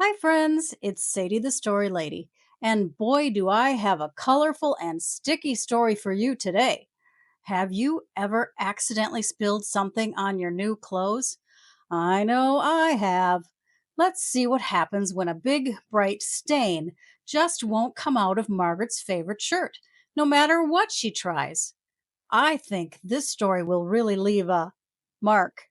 Hi, friends. It's Sadie the Story Lady. And boy, do I have a colorful and sticky story for you today. Have you ever accidentally spilled something on your new clothes? I know I have. Let's see what happens when a big, bright stain just won't come out of Margaret's favorite shirt, no matter what she tries. I think this story will really leave a mark.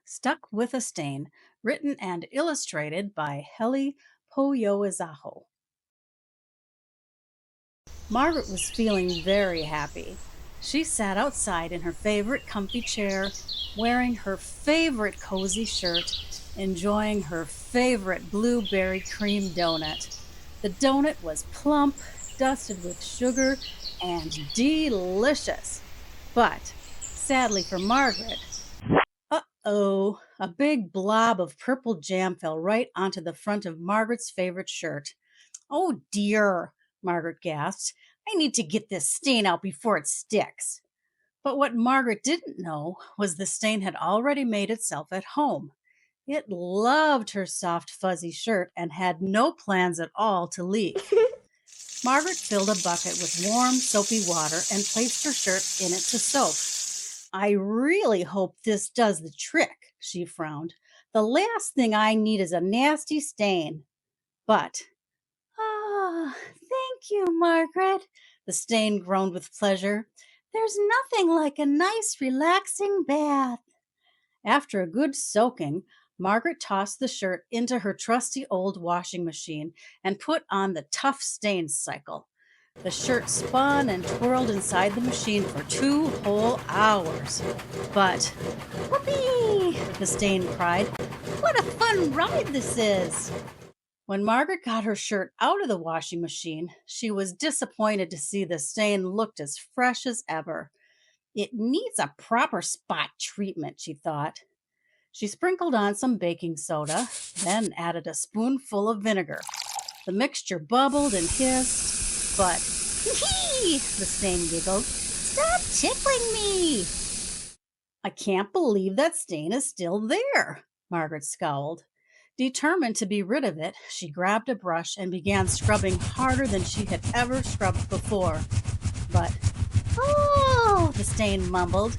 Stuck with a Stain, written and illustrated by Heli Pohjoisaho. Margaret was feeling very happy. She sat outside in her favorite comfy chair, wearing her favorite cozy shirt, enjoying her favorite blueberry cream donut. The donut was plump, dusted with sugar, and delicious. But, sadly for Margaret, uh-oh, a big blob of purple jam fell right onto the front of Margaret's favorite shirt. Oh dear, Margaret gasped. I need to get this stain out before it sticks. But what Margaret didn't know was the stain had already made itself at home. It loved her soft, fuzzy shirt and had no plans at all to leave. Margaret filled a bucket with warm, soapy water and placed her shirt in it to soak. I really hope this does the trick, she frowned. The last thing I need is a nasty stain. But, thank you, Margaret, the stain groaned with pleasure. There's nothing like a nice, relaxing bath. After a good soaking, Margaret tossed the shirt into her trusty old washing machine and put on the tough stains cycle. The shirt spun and twirled inside the machine for 2 whole hours. But, whoopee! The stain cried. What a fun ride this is! When Margaret got her shirt out of the washing machine, she was disappointed to see the stain looked as fresh as ever. It needs a proper spot treatment, she thought. She sprinkled on some baking soda, then added a spoonful of vinegar. The mixture bubbled and hissed, but hee! The stain giggled. Stop tickling me! I can't believe that stain is still there, Margaret scowled. Determined to be rid of it, she grabbed a brush and began scrubbing harder than she had ever scrubbed before. But, oh, the stain mumbled,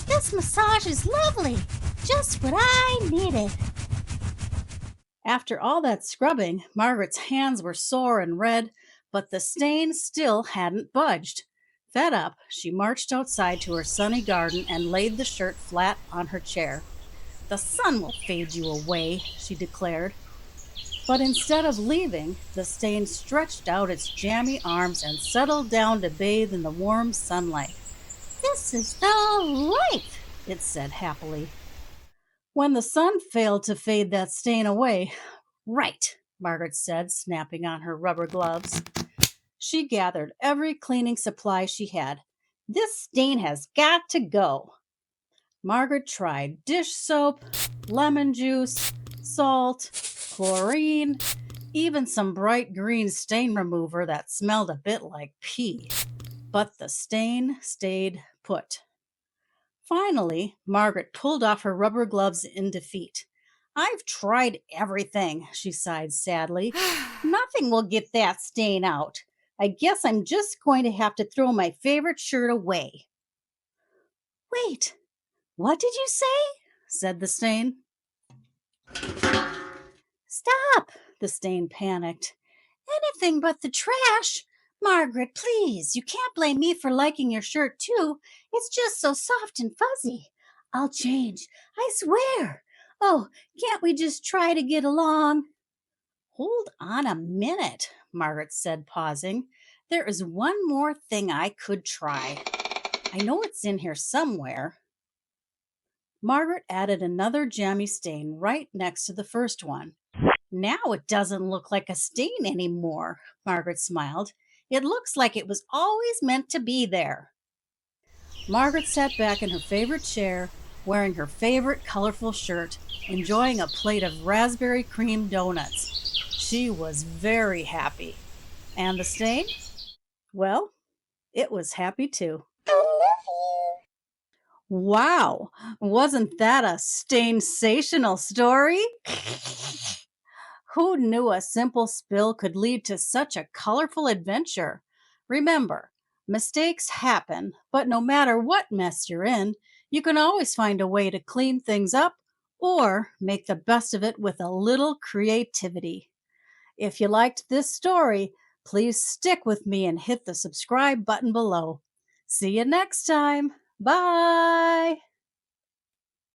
this massage is lovely, just what I needed. After all that scrubbing, Margaret's hands were sore and red, but the stain still hadn't budged. Fed up, she marched outside to her sunny garden and laid the shirt flat on her chair. The sun will fade you away, she declared. But instead of leaving, the stain stretched out its jammy arms and settled down to bathe in the warm sunlight. This is the life, it said happily. When the sun failed to fade that stain away, right, Margaret said, snapping on her rubber gloves. She gathered every cleaning supply she had. This stain has got to go. Margaret tried dish soap, lemon juice, salt, chlorine, even some bright green stain remover that smelled a bit like pee. But the stain stayed put. Finally, Margaret pulled off her rubber gloves in defeat. I've tried everything, she sighed sadly. Nothing will get that stain out. I guess I'm just going to have to throw my favorite shirt away. Wait, what did you say? Said the stain. Stop, the stain panicked. Anything but the trash. Margaret, please, you can't blame me for liking your shirt too. It's just so soft and fuzzy. I'll change, I swear. Oh, can't we just try to get along? Hold on a minute, Margaret said, pausing. There is one more thing I could try. I know it's in here somewhere. Margaret added another jammy stain right next to the first one. Now it doesn't look like a stain anymore, Margaret smiled. It looks like it was always meant to be there. Margaret sat back in her favorite chair, wearing her favorite colorful shirt, enjoying a plate of raspberry cream donuts. She was very happy. And the stain? Well, It was happy too. I love you. Wow, wasn't that a sensational story? Who knew a simple spill could lead to such a colorful adventure? Remember, mistakes happen, but no matter what mess you're in, you can always find a way to clean things up or make the best of it with a little creativity. If you liked this story, please stick with me and hit the subscribe button below. See you next time. Bye.